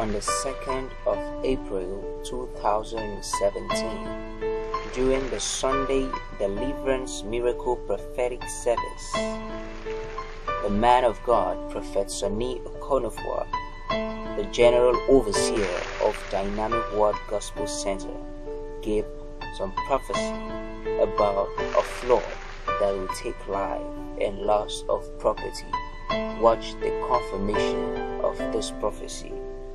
on the 2nd of April 2017 during the Sunday Deliverance Miracle Prophetic Service. The man of God, Prophet OKONOFUA, the General Overseer of Dynamic Word Gospel Center, gave some prophecy about a flood that will take life and loss of property. Watch the confirmation of this prophecy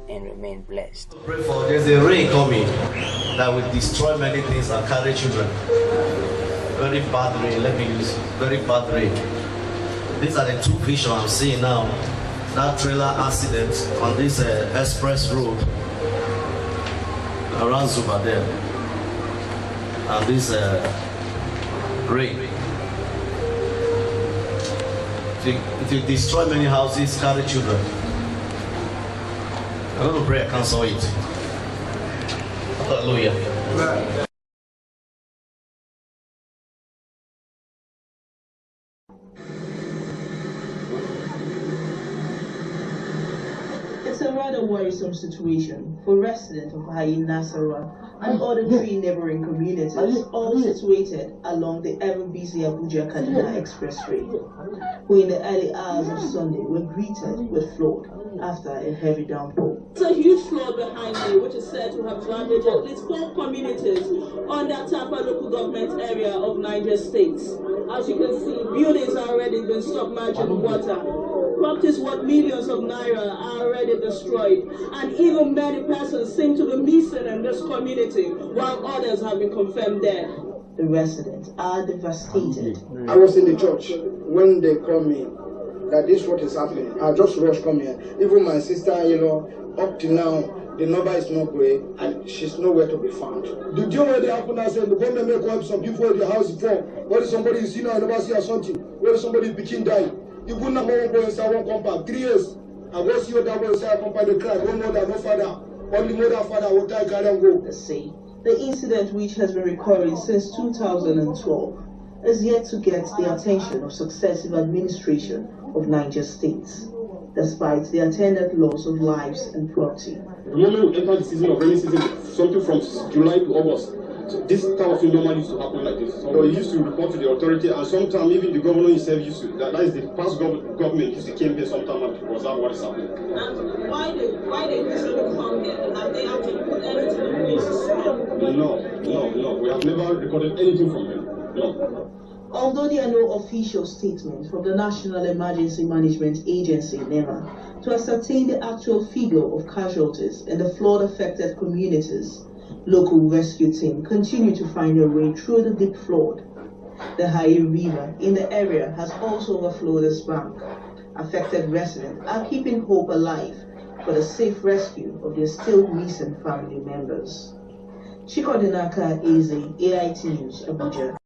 and remain blessed. Pray for there's a rain coming that will destroy many things and carry children. Very bad rain, let me use very bad rain. These are the two visions I'm seeing now. That trailer accident on this express road around Zuba there. And this rain. It will destroy many houses, carry children. I'm going to pray, I cancel it. Hallelujah. It's a rather worrisome situation for residents of Hayin Nasarawa and other three neighboring communities, all situated along the ever-busy Abuja-Kaduna Expressway, who in the early hours of Sunday were greeted with flood after a heavy downpour. It's a huge flood behind me, which is said to have damaged at least 4 communities on the Tapa local government area of Niger State. As you can see, buildings are already been submerged in water. Properties worth millions of naira are already destroyed, and even many persons seem to be missing in this community, while others have been confirmed dead. The residents are devastated. I was in the church when they called me that this is what is happening. I just rushed come here. Even my sister, up till now, the number is not great and she's nowhere to be found. The deal where they happen as well, the government may come some people in the house before. Where somebody is I never see or something. Where somebody begin die. You put number one boy inside one compound, 3 years. I go see that boy inside a compound, they cry, no mother, no father. Only mother, father will die, carry and go. Say, the incident, which has been recurring since 2012, is yet to get the attention of successive administration of Niger states, despite the attendant loss of lives and property. The moment we enter the season of rainy season, something from July to August, so this type of thing normally used to happen like this. So we used to report to the authority, and sometimes even the governor himself used to, that is the past government used to came here sometime and to observe what is happening. And why they usually come here? Have they actually put anything in place to stop? No. We have never recorded anything from them. No. Although there are no official statements from the National Emergency Management Agency, NEMA, to ascertain the actual figure of casualties in the flood-affected communities, local rescue teams continue to find their way through the deep flood. The Hayi River in the area has also overflowed its bank. Affected residents are keeping hope alive for the safe rescue of their still missing family members. Chikodinaka Eze, AIT News, Abuja.